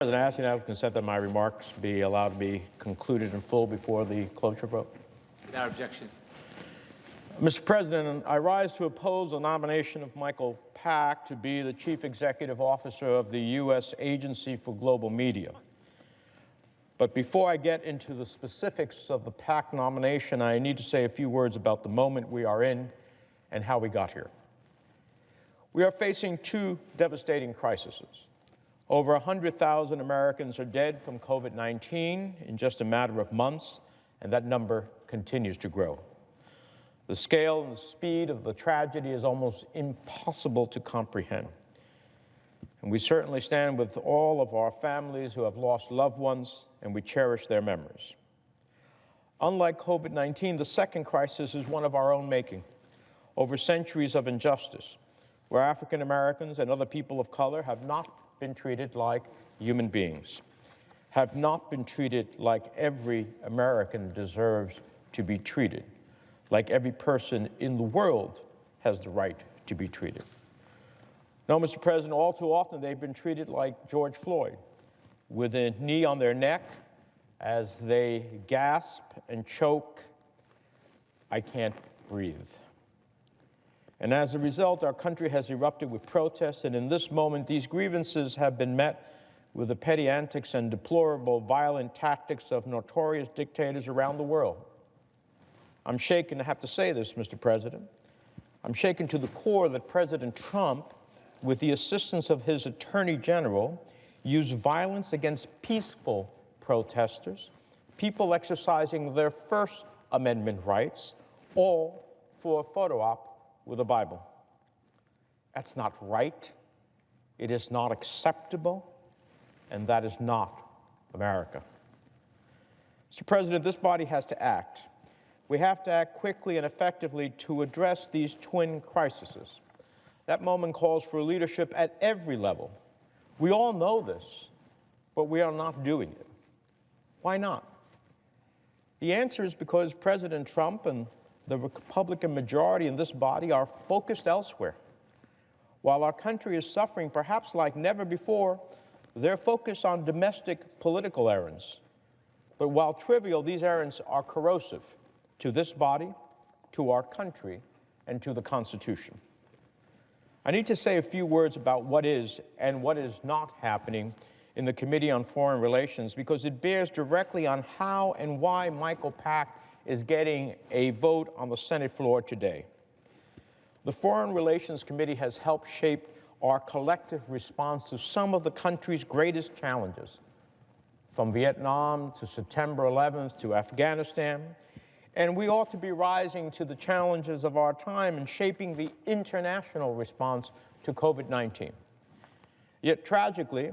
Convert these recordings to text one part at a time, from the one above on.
President, I ask you now to consent that my remarks be allowed to be concluded in full before the cloture vote. Without objection. Mr. President, I rise to oppose the nomination of Michael Pack to be the Chief Executive Officer of the U.S. Agency for Global Media. But before I get into the specifics of the Pack nomination, I need to say a few words about the moment we are in and how we got here. We are facing two devastating crises. Over 100,000 Americans are dead from COVID-19 in just a matter of months, and that number continues to grow. The scale and the speed of the tragedy is almost impossible to comprehend. And we certainly stand with all of our families who have lost loved ones, and we cherish their memories. Unlike COVID-19, the second crisis is one of our own making, over centuries of injustice, where African Americans and other people of color have not been treated like human beings, have not been treated like every American deserves to be treated, like every person in the world has the right to be treated. No, Mr. President, all too often they've been treated like George Floyd, with a knee on their neck as they gasp and choke, "I can't breathe." And as a result, our country has erupted with protests, and in this moment, these grievances have been met with the petty antics and deplorable violent tactics of notorious dictators around the world. I'm shaken to have to say this, Mr. President. I'm shaken to the core that President Trump, with the assistance of his Attorney General, used violence against peaceful protesters, people exercising their First Amendment rights, all for a photo op with a Bible. That's not right, it is not acceptable, and that is not America. Mr. President, this body has to act. We have to act quickly and effectively to address these twin crises. That moment calls for leadership at every level. We all know this, but we are not doing it. Why not? The answer is because President Trump and the Republican majority in this body are focused elsewhere. While our country is suffering perhaps like never before, they're focused on domestic political errands. But while trivial, these errands are corrosive to this body, to our country, and to the Constitution. I need to say a few words about what is and what is not happening in the Committee on Foreign Relations, because it bears directly on how and why Michael Pack is getting a vote on the Senate floor today. The Foreign Relations Committee has helped shape our collective response to some of the country's greatest challenges, from Vietnam to September 11th to Afghanistan, and we ought to be rising to the challenges of our time and shaping the international response to COVID-19. Yet tragically,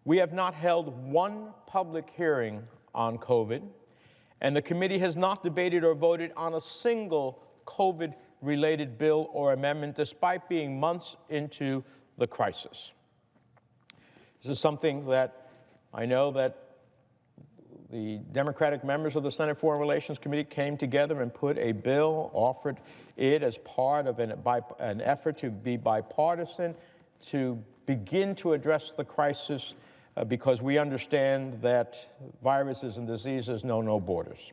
we have not held one public hearing on COVID, and the committee has not debated or voted on a single COVID-related bill or amendment, despite being months into the crisis. This is something that I know that the Democratic members of the Senate Foreign Relations Committee came together and put a bill, offered it as part of an effort to be bipartisan, to begin to address the crisis because we understand that viruses and diseases know no borders.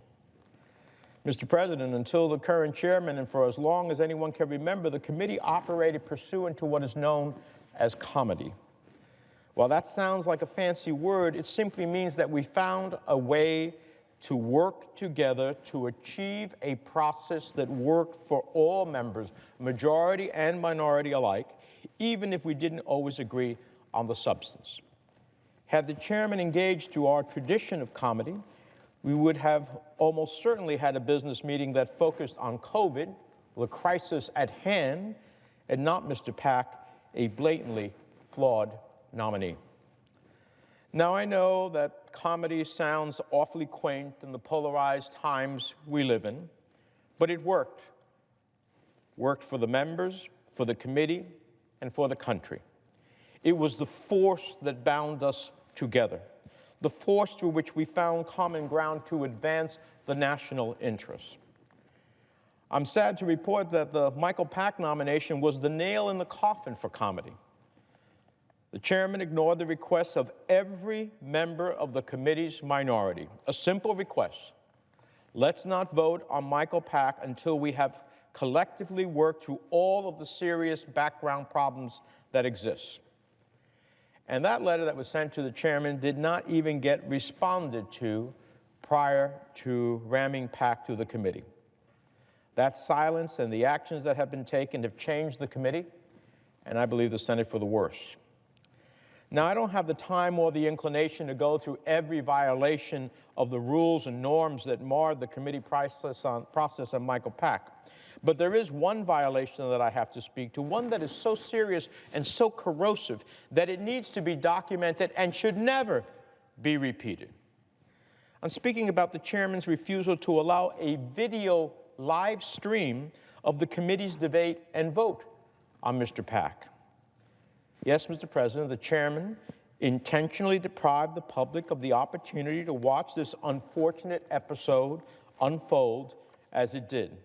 Mr. President, until the current chairman and for as long as anyone can remember, the committee operated pursuant to what is known as comity. While that sounds like a fancy word, it simply means that we found a way to work together to achieve a process that worked for all members, majority and minority alike, even if we didn't always agree on the substance. Had the chairman engaged to our tradition of comity, we would have almost certainly had a business meeting that focused on COVID, the crisis at hand, and not Mr. Pack, a blatantly flawed nominee. Now, I know that comedy sounds awfully quaint in the polarized times we live in, but it worked. Worked for the members, for the committee, and for the country. It was the force that bound us together, the force through which we found common ground to advance the national interest. I'm sad to report that the Michael Pack nomination was the nail in the coffin for comedy. The chairman ignored the requests of every member of the committee's minority. A simple request: let's not vote on Michael Pack until we have collectively worked through all of the serious background problems that exist. And that letter that was sent to the chairman did not even get responded to prior to ramming Pack through the committee. That silence and the actions that have been taken have changed the committee, and I believe the Senate for the worse. Now, I don't have the time or the inclination to go through every violation of the rules and norms that marred the committee process on Michael Pack. But there is one violation that I have to speak to, one that is so serious and so corrosive that it needs to be documented and should never be repeated. I'm speaking about the chairman's refusal to allow a video live stream of the committee's debate and vote on Mr. Pack. Yes, Mr. President, the chairman intentionally deprived the public of the opportunity to watch this unfortunate episode unfold as it did.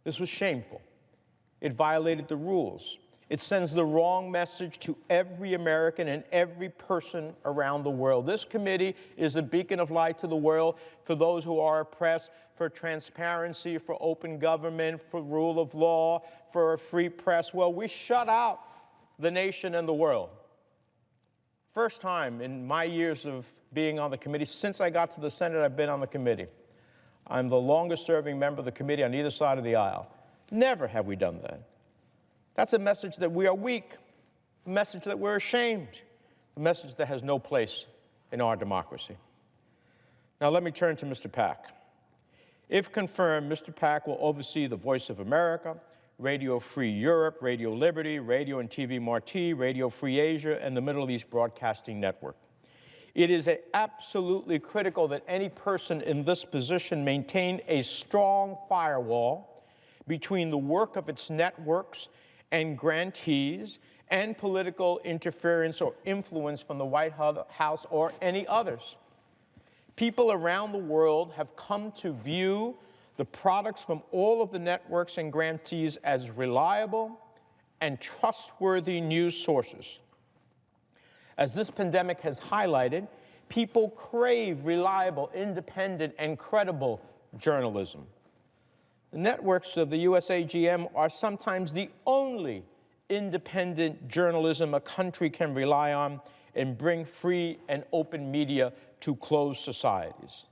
This was shameful. It violated the rules. It sends the wrong message to every American and every person around the world. This committee is a beacon of light to the world for those who are oppressed, for transparency, for open government, for rule of law, for a free press. Well, we shut out the nation and the world. First time in my years of being on the committee, since I got to the Senate, I've been on the committee. I'm the longest serving member of the committee on either side of the aisle. Never have we done that. That's a message that we are weak, a message that we're ashamed, a message that has no place in our democracy. Now let me turn to Mr. Pack. If confirmed, Mr. Pack will oversee the Voice of America, Radio Free Europe, Radio Liberty, Radio and TV Marti, Radio Free Asia, and the Middle East Broadcasting Network. It is absolutely critical that any person in this position maintain a strong firewall between the work of its networks and grantees and political interference or influence from the White House or any others. People around the world have come to view the products from all of the networks and grantees as reliable and trustworthy news sources. As this pandemic has highlighted, people crave reliable, independent, and credible journalism. The networks of the USAGM are sometimes the only independent journalism a country can rely on and bring free and open media to closed societies.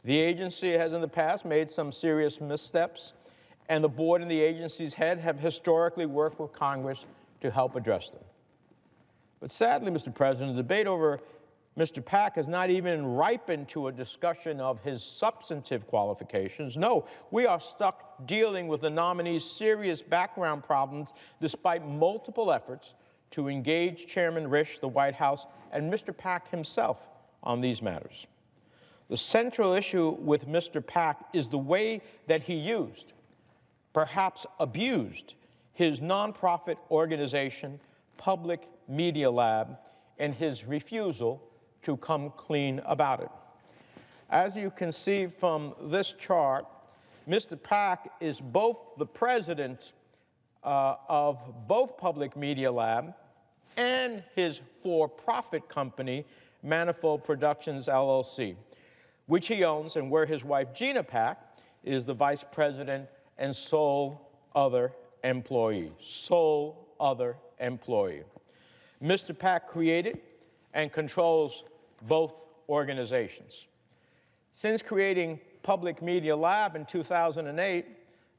The agency has in the past made some serious missteps, and the board and the agency's head have historically worked with Congress to help address them. But sadly, Mr. President, the debate over Mr. Pack has not even ripened to a discussion of his substantive qualifications. No, we are stuck dealing with the nominee's serious background problems despite multiple efforts to engage Chairman Risch, the White House, and Mr. Pack himself on these matters. The central issue with Mr. Pack is the way that he used, perhaps abused, his nonprofit organization, Public Media Lab, and his refusal to come clean about it. As you can see from this chart, Mr. Pack is both the president of both Public Media Lab and his for-profit company, Manifold Productions, LLC, which he owns and where his wife, Gina Pack, is the vice president and sole other employee. Sole other employee. Mr. Pack created and controls both organizations. Since creating Public Media Lab in 2008,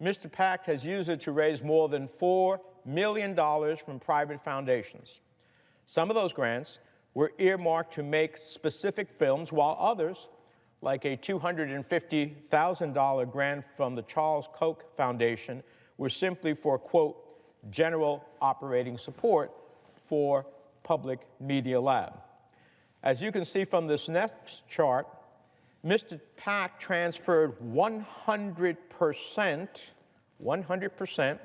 Mr. Pack has used it to raise more than $4 million from private foundations. Some of those grants were earmarked to make specific films, while others, like a $250,000 grant from the Charles Koch Foundation, were simply for, quote, general operating support for Public Media Lab. As you can see from this next chart, Mr. Pack transferred 100%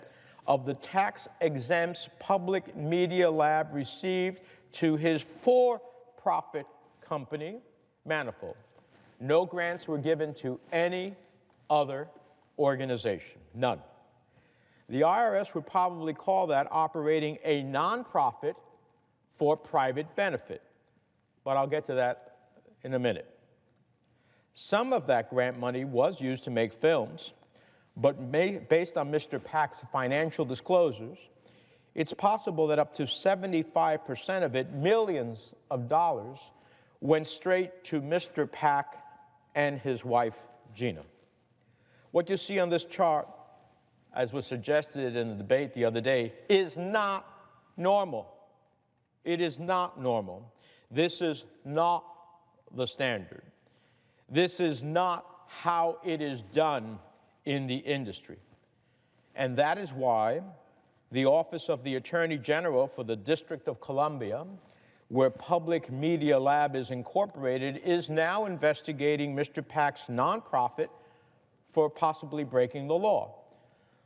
of the tax-exempt Public Media Lab received to his for-profit company, Manifold. No grants were given to any other organization, none. The IRS would probably call that operating a nonprofit for private benefit. But I'll get to that in a minute. Some of that grant money was used to make films, but based on Mr. Pak's financial disclosures, it's possible that up to 75% of it, millions of dollars, went straight to Mr. Pak and his wife, Gina. What you see on this chart, as was suggested in the debate the other day, is not normal. It is not normal. This is not the standard. This is not how it is done in the industry. And that is why the Office of the Attorney General for the District of Columbia, where Public Media Lab is incorporated, is now investigating Mr. Pak's nonprofit for possibly breaking the law.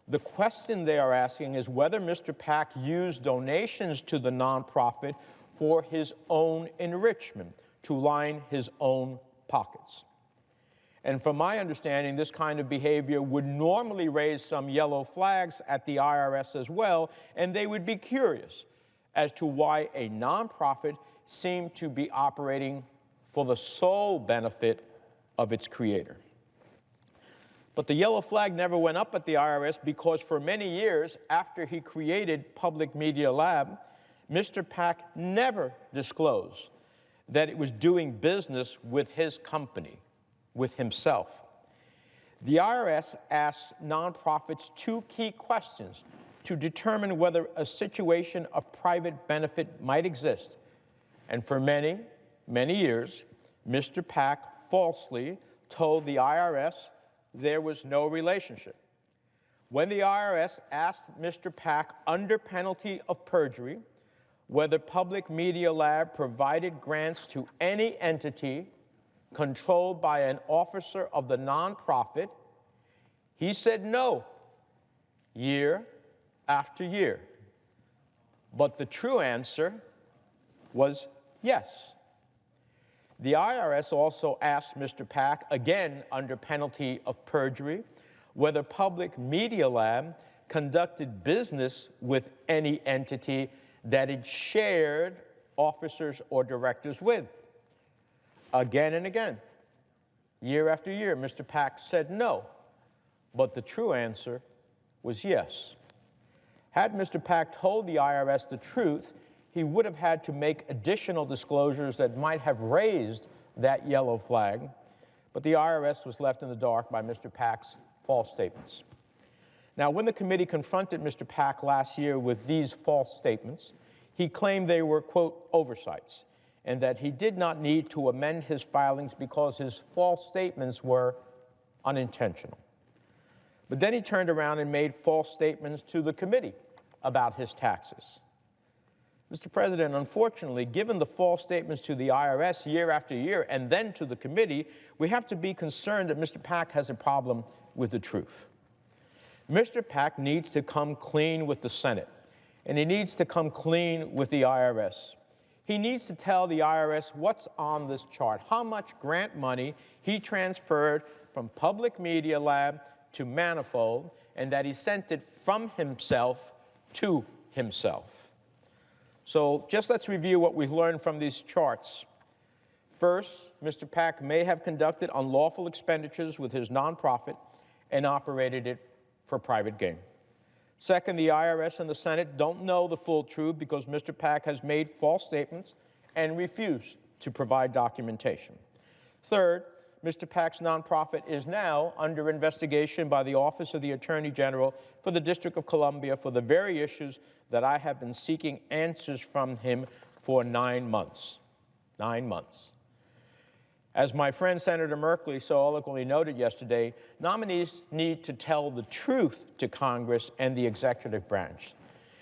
The question they are asking is whether Mr. Pak used donations to the nonprofit for his own enrichment, to line his own pockets. And from my understanding, this kind of behavior would normally raise some yellow flags at the IRS as well, and they would be curious as to why a nonprofit seemed to be operating for the sole benefit of its creator. But the yellow flag never went up at the IRS because for many years after he created Public Media Lab, Mr. Pak never disclosed that it was doing business with his company, with himself. The IRS asks nonprofits two key questions to determine whether a situation of private benefit might exist. And for many, many years, Mr. Pak falsely told the IRS there was no relationship. When the IRS asked Mr. Pak under penalty of perjury whether Public Media Lab provided grants to any entity controlled by an officer of the nonprofit, he said no, year after year. But the true answer was yes. The IRS also asked Mr. Pak, again under penalty of perjury, whether Public Media Lab conducted business with any entity that it shared officers or directors with. Again and again, year after year, Mr. Pak said no, but the true answer was yes. Had Mr. Pak told the IRS the truth, he would have had to make additional disclosures that might have raised that yellow flag, but the IRS was left in the dark by Mr. Pak's false statements. Now, when the committee confronted Mr. Pak last year with these false statements, he claimed they were, quote, oversights, and that he did not need to amend his filings because his false statements were unintentional. But then he turned around and made false statements to the committee about his taxes. Mr. President, unfortunately, given the false statements to the IRS year after year and then to the committee, we have to be concerned that Mr. Pak has a problem with the truth. Mr. Pak needs to come clean with the Senate, and he needs to come clean with the IRS. He needs to tell the IRS what's on this chart, how much grant money he transferred from Public Media Lab to Manifold, and that he sent it from himself to himself. So just let's review what we've learned from these charts. First, Mr. Pak may have conducted unlawful expenditures with his nonprofit and operated it for private gain. Second, the IRS and the Senate don't know the full truth because Mr. Pak has made false statements and refused to provide documentation. Third, Mr. Pak's nonprofit is now under investigation by the Office of the Attorney General for the District of Columbia for the very issues that I have been seeking answers from him for 9 months. 9 months. As my friend Senator Merkley so eloquently noted yesterday, nominees need to tell the truth to Congress and the executive branch.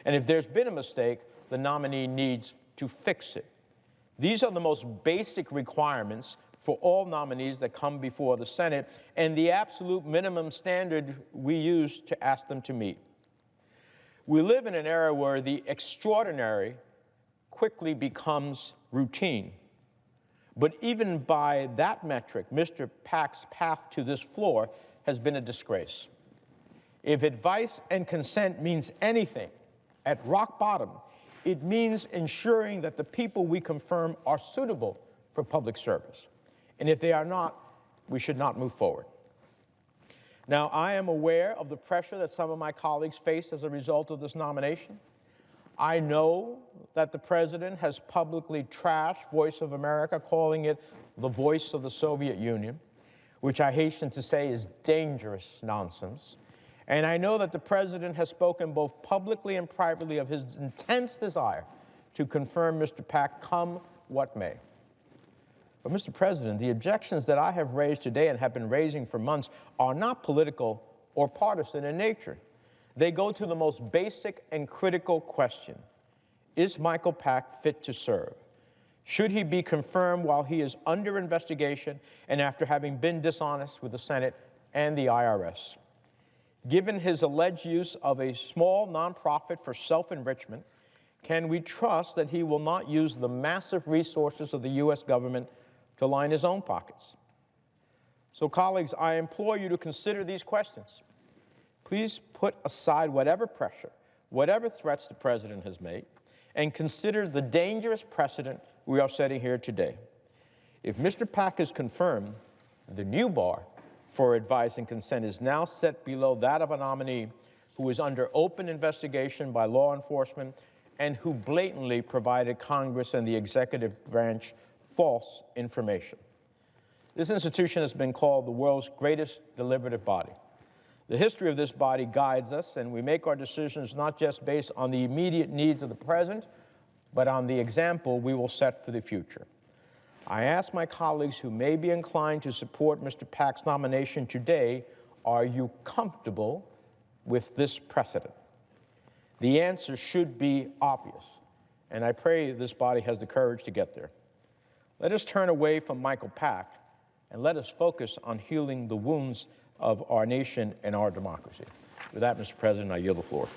And if there's been a mistake, the nominee needs to fix it. These are the most basic requirements for all nominees that come before the Senate, and the absolute minimum standard we use to ask them to meet. We live in an era where the extraordinary quickly becomes routine. But even by that metric, Mr. Pak's path to this floor has been a disgrace. If advice and consent means anything, at rock bottom, It means ensuring that the people we confirm are suitable for public service. And if they are not, we should not move forward. Now, I am aware of the pressure that some of my colleagues face as a result of this nomination. I know that the President has publicly trashed Voice of America, calling it the voice of the Soviet Union, which I hasten to say is dangerous nonsense. And I know that the President has spoken both publicly and privately of his intense desire to confirm Mr. Pak, come what may. But, Mr. President, the objections that I have raised today and have been raising for months are not political or partisan in nature. They go to the most basic and critical question. Is Michael Pak fit to serve? Should he be confirmed while he is under investigation and after having been dishonest with the Senate and the IRS? Given his alleged use of a small nonprofit for self-enrichment, can we trust that he will not use the massive resources of the U.S. government to line his own pockets? So, colleagues, I implore you to consider these questions. Please put aside whatever pressure, whatever threats the President has made, and consider the dangerous precedent we are setting here today. If Mr. Pak is confirmed, the new bar for advice and consent is now set below that of a nominee who is under open investigation by law enforcement and who blatantly provided Congress and the executive branch false information. This institution has been called the world's greatest deliberative body. The history of this body guides us, and we make our decisions not just based on the immediate needs of the present, but on the example we will set for the future. I ask my colleagues who may be inclined to support Mr. Pak's nomination today, are you comfortable with this precedent? The answer should be obvious, and I pray this body has the courage to get there. Let us turn away from Michael Pak, and let us focus on healing the wounds of our nation and our democracy. With that, Mr. President, I yield the floor.